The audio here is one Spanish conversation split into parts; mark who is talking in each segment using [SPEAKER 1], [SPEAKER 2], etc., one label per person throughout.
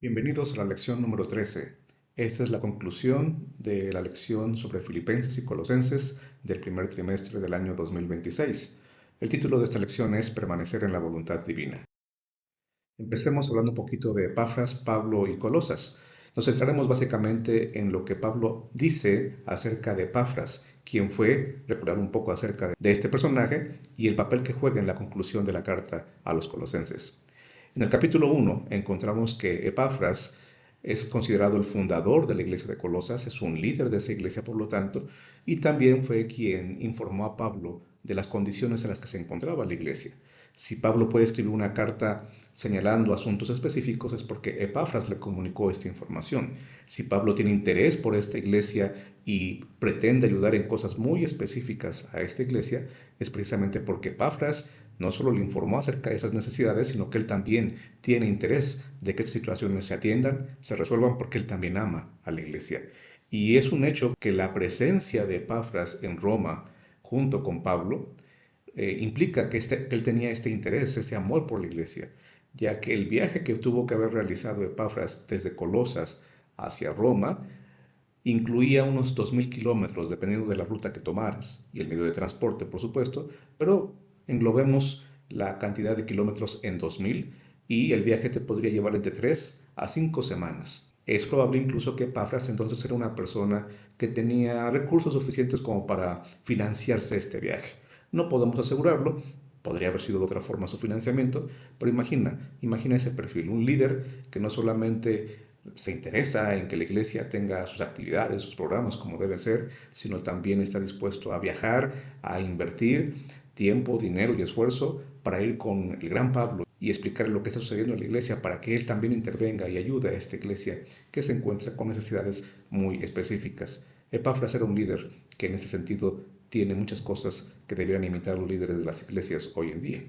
[SPEAKER 1] Bienvenidos a la lección número 13. Esta es la conclusión de la lección sobre Filipenses y Colosenses del primer trimestre del año 2026. El título de esta lección es Permanecer en la voluntad divina. Empecemos hablando un poquito de Epafras, Pablo y Colosas. Nos centraremos básicamente en lo que Pablo dice acerca de Epafras, quien fue, recordar un poco acerca de este personaje y el papel que juega en la conclusión de la carta a los colosenses. En el capítulo 1 encontramos que Epafras es considerado el fundador de la iglesia de Colosas, es un líder de esa iglesia por lo tanto, y también fue quien informó a Pablo de las condiciones en las que se encontraba la iglesia. Si Pablo puede escribir una carta señalando asuntos específicos es porque Epafras le comunicó esta información. Si Pablo tiene interés por esta iglesia y pretende ayudar en cosas muy específicas a esta iglesia, es precisamente porque Epafras no solo le informó acerca de esas necesidades, sino que él también tiene interés de que estas situaciones se atiendan, se resuelvan, porque él también ama a la iglesia. Y es un hecho que la presencia de Epafras en Roma junto con Pablo implica que él tenía este interés, ese amor por la iglesia, ya que el viaje que tuvo que haber realizado Epafras desde Colosas hacia Roma incluía unos 2000 kilómetros, dependiendo de la ruta que tomaras y el medio de transporte, por supuesto, pero englobemos la cantidad de kilómetros en 2000 y el viaje te podría llevar entre 3 a 5 semanas. Es probable incluso que Epafras entonces era una persona que tenía recursos suficientes como para financiarse este viaje. No podemos asegurarlo, podría haber sido de otra forma su financiamiento, pero imagina ese perfil, un líder que no solamente se interesa en que la iglesia tenga sus actividades, sus programas como debe ser, sino también está dispuesto a viajar, a invertir tiempo, dinero y esfuerzo para ir con el gran Pablo y explicar lo que está sucediendo en la iglesia para que él también intervenga y ayude a esta iglesia que se encuentra con necesidades muy específicas. Epafras era un líder que en ese sentido tiene muchas cosas que debieran imitar los líderes de las iglesias hoy en día.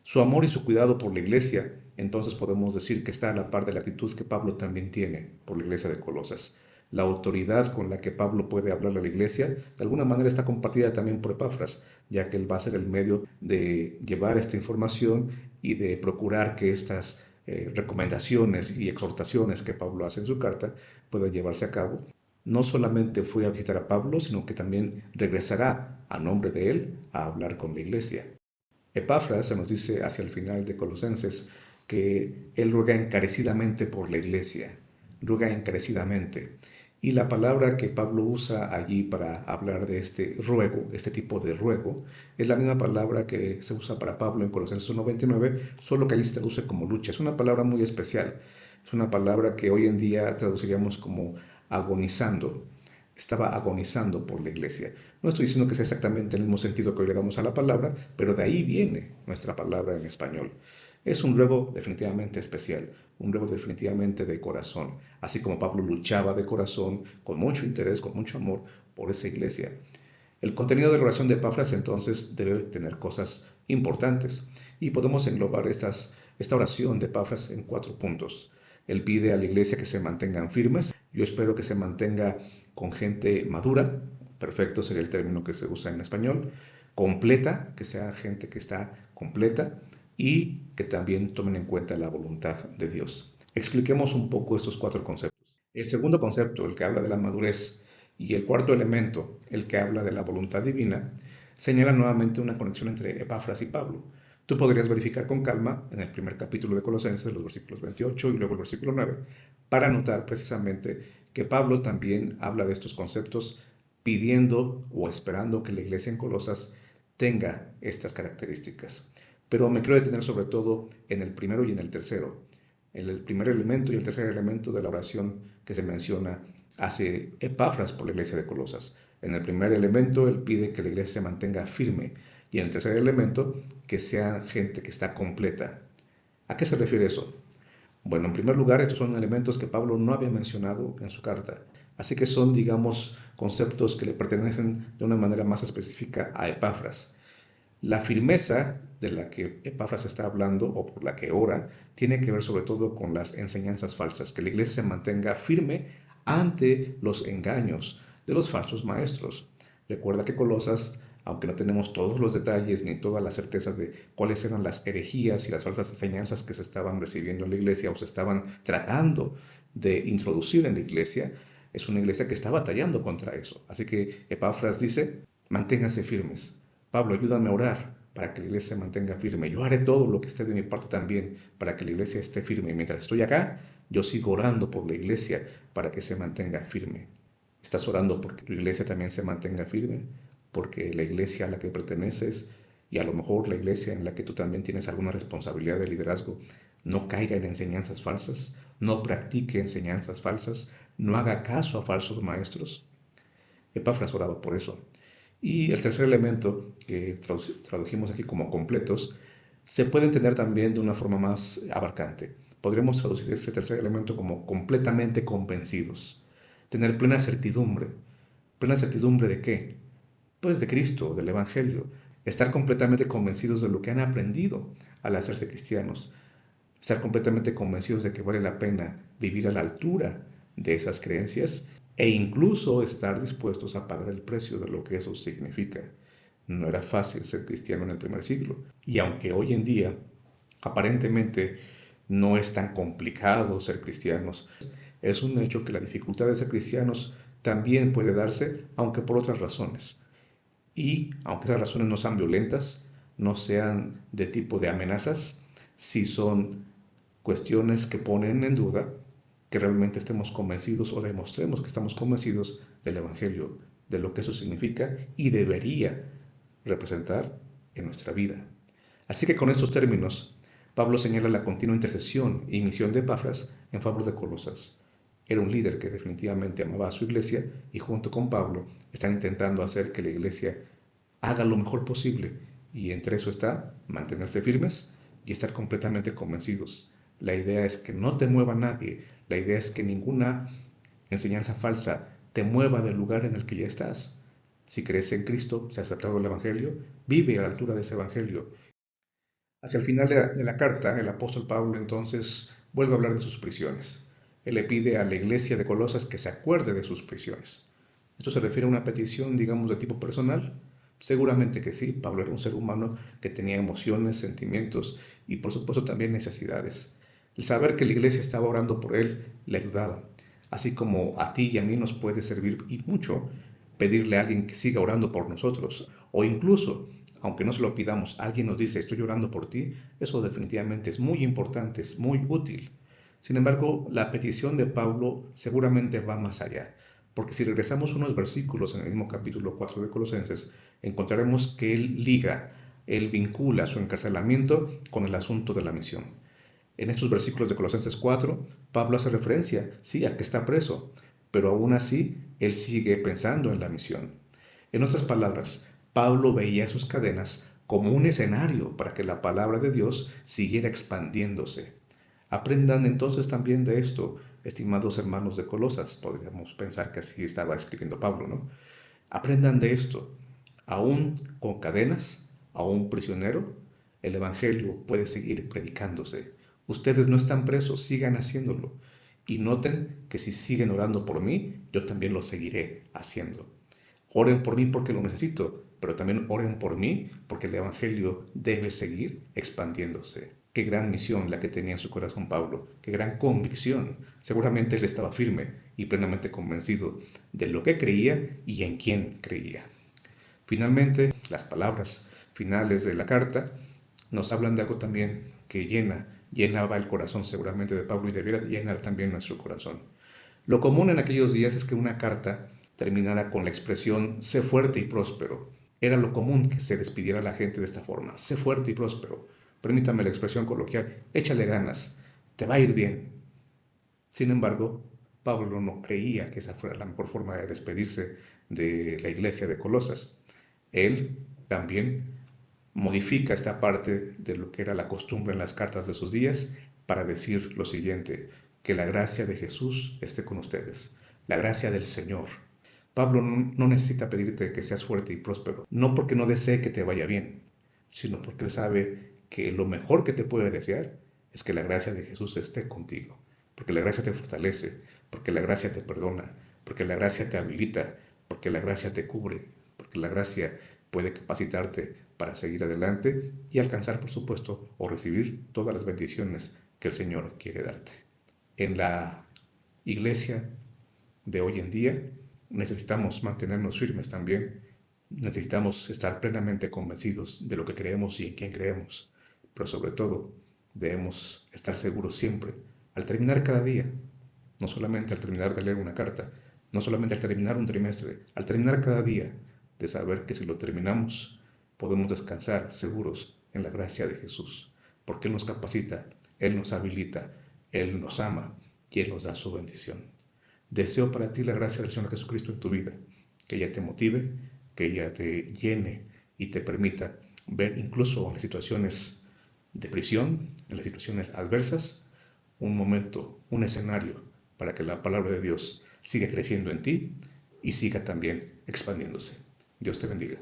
[SPEAKER 1] Su amor y su cuidado por la iglesia, entonces podemos decir que está a la par de la actitud que Pablo también tiene por la iglesia de Colosas. La autoridad con la que Pablo puede hablarle a la iglesia, de alguna manera está compartida también por Epafras, ya que él va a ser el medio de llevar esta información y de procurar que estas recomendaciones y exhortaciones que Pablo hace en su carta puedan llevarse a cabo. No solamente fue a visitar a Pablo, sino que también regresará a nombre de él a hablar con la iglesia. Epafras se nos dice hacia el final de Colosenses que él ruega encarecidamente por la iglesia, ruega encarecidamente. Y la palabra que Pablo usa allí para hablar de este ruego, este tipo de ruego, es la misma palabra que se usa para Pablo en Colosenses 1:29, solo que allí se traduce como lucha. Es una palabra muy especial, es una palabra que hoy en día traduciríamos como agonizando. Estaba agonizando por la iglesia. No estoy diciendo que sea exactamente el mismo sentido que hoy le damos a la palabra, pero de ahí viene nuestra palabra en español. Es un ruego definitivamente especial, un ruego definitivamente de corazón, así como Pablo luchaba de corazón, con mucho interés, con mucho amor por esa iglesia. El contenido de la oración de Epafras entonces debe tener cosas importantes y podemos englobar esta oración de Epafras en 4 puntos. Él pide a la iglesia que se mantengan firmes. Yo espero que se mantenga con gente madura, perfecto sería el término que se usa en español, completa, que sea gente que está completa y que también tomen en cuenta la voluntad de Dios. Expliquemos un poco estos 4 conceptos. El segundo concepto, el que habla de la madurez, y el cuarto elemento, el que habla de la voluntad divina, señala nuevamente una conexión entre Epafras y Pablo. Tú podrías verificar con calma en el primer capítulo de Colosenses, los versículos 28 y luego el versículo 9, para notar precisamente que Pablo también habla de estos conceptos pidiendo o esperando que la iglesia en Colosas tenga estas características. Pero me quiero detener sobre todo en el primero y en el tercero. El primer elemento y el tercer elemento de la oración que se menciona hace Epafras por la iglesia de Colosas. En el primer elemento, él pide que la iglesia se mantenga firme y en el tercer elemento, que sea gente que está completa. ¿A qué se refiere eso? Bueno, en primer lugar, estos son elementos que Pablo no había mencionado en su carta, así que son, digamos, conceptos que le pertenecen de una manera más específica a Epafras. La firmeza de la que Epafras está hablando o por la que ora tiene que ver sobre todo con las enseñanzas falsas, que la iglesia se mantenga firme ante los engaños de los falsos maestros. Recuerda que Colosas aunque no tenemos todos los detalles ni toda la certeza de cuáles eran las herejías y las falsas enseñanzas que se estaban recibiendo en la iglesia o se estaban tratando de introducir en la iglesia, es una iglesia que está batallando contra eso. Así que Epafras dice, manténganse firmes. Pablo, ayúdame a orar para que la iglesia se mantenga firme. Yo haré todo lo que esté de mi parte también para que la iglesia esté firme. Y mientras estoy acá, yo sigo orando por la iglesia para que se mantenga firme. ¿Estás orando porque tu iglesia también se mantenga firme? Porque la iglesia a la que perteneces y a lo mejor la iglesia en la que tú también tienes alguna responsabilidad de liderazgo no caiga en enseñanzas falsas, no practique enseñanzas falsas, no haga caso a falsos maestros. Epafras oraba por eso. Y el tercer elemento que tradujimos aquí como completos se puede entender también de una forma más abarcante. Podríamos traducir este tercer elemento como completamente convencidos. Tener plena certidumbre. ¿Plena certidumbre de qué? Pues de Cristo, del Evangelio. Estar completamente convencidos de lo que han aprendido al hacerse cristianos. Estar completamente convencidos de que vale la pena vivir a la altura de esas creencias e incluso estar dispuestos a pagar el precio de lo que eso significa. No era fácil ser cristiano en el primer siglo. Y aunque hoy en día aparentemente no es tan complicado ser cristianos, es un hecho que la dificultad de ser cristianos también puede darse, aunque por otras razones. Y aunque esas razones no sean violentas, no sean de tipo de amenazas, sí son cuestiones que ponen en duda que realmente estemos convencidos o demostremos que estamos convencidos del Evangelio, de lo que eso significa y debería representar en nuestra vida. Así que con estos términos, Pablo señala la continua intercesión y misión de Epafras en favor de Colosas. Era un líder que definitivamente amaba a su iglesia y junto con Pablo están intentando hacer que la iglesia haga lo mejor posible y entre eso está mantenerse firmes y estar completamente convencidos. La idea es que no te mueva nadie, la idea es que ninguna enseñanza falsa te mueva del lugar en el que ya estás. Si crees en Cristo, si has aceptado el Evangelio, vive a la altura de ese Evangelio. Hacia el final de la carta, el apóstol Pablo entonces vuelve a hablar de sus prisiones. Él le pide a la iglesia de Colosas que se acuerde de sus prisiones. ¿Esto se refiere a una petición, digamos, de tipo personal? Seguramente que sí. Pablo era un ser humano que tenía emociones, sentimientos y por supuesto también necesidades. El saber que la iglesia estaba orando por él le ayudaba. Así como a ti y a mí nos puede servir y mucho pedirle a alguien que siga orando por nosotros. O incluso, aunque no se lo pidamos, alguien nos dice estoy orando por ti, eso definitivamente es muy importante, es muy útil. Sin embargo, la petición de Pablo seguramente va más allá. Porque si regresamos unos versículos en el mismo capítulo 4 de Colosenses, encontraremos que él vincula su encarcelamiento con el asunto de la misión. En estos versículos de Colosenses 4, Pablo hace referencia, sí, a que está preso, pero aún así él sigue pensando en la misión. En otras palabras, Pablo veía sus cadenas como un escenario para que la palabra de Dios siguiera expandiéndose. Aprendan entonces también de esto, estimados hermanos de Colosas. Podríamos pensar que así estaba escribiendo Pablo, ¿no? Aprendan de esto. Aún con cadenas, aún prisionero, el Evangelio puede seguir predicándose. Ustedes no están presos, sigan haciéndolo. Y noten que si siguen orando por mí, yo también lo seguiré haciendo. Oren por mí porque lo necesito, pero también oren por mí porque el Evangelio debe seguir expandiéndose. Qué gran misión la que tenía en su corazón Pablo, qué gran convicción. Seguramente él estaba firme y plenamente convencido de lo que creía y en quién creía. Finalmente, las palabras finales de la carta nos hablan de algo también que llenaba el corazón seguramente de Pablo y debiera llenar también nuestro corazón. Lo común en aquellos días es que una carta terminara con la expresión sé fuerte y próspero. Era lo común que se despidiera a la gente de esta forma, sé fuerte y próspero. Permítame la expresión coloquial, échale ganas, te va a ir bien. Sin embargo, Pablo no creía que esa fuera la mejor forma de despedirse de la iglesia de Colosas. Él también modifica esta parte de lo que era la costumbre en las cartas de sus días para decir lo siguiente, que la gracia de Jesús esté con ustedes, la gracia del Señor. Pablo no necesita pedirte que seas fuerte y próspero, no porque no desee que te vaya bien, sino porque él sabe que lo mejor que te puede desear es que la gracia de Jesús esté contigo, porque la gracia te fortalece, porque la gracia te perdona, porque la gracia te habilita, porque la gracia te cubre, porque la gracia puede capacitarte para seguir adelante y alcanzar, por supuesto, o recibir todas las bendiciones que el Señor quiere darte. En la iglesia de hoy en día necesitamos mantenernos firmes también. Necesitamos estar plenamente convencidos de lo que creemos y en quién creemos, pero sobre todo debemos estar seguros siempre, al terminar cada día, no solamente al terminar de leer una carta, no solamente al terminar un trimestre, al terminar cada día, de saber que si lo terminamos, podemos descansar seguros en la gracia de Jesús, porque Él nos capacita, Él nos habilita, Él nos ama y Él nos da su bendición. Deseo para ti la gracia del Señor Jesucristo en tu vida, que ella te motive, que ella te llene y te permita ver incluso en las situaciones de prisión, en las situaciones adversas, un momento, un escenario para que la palabra de Dios siga creciendo en ti y siga también expandiéndose. Dios te bendiga.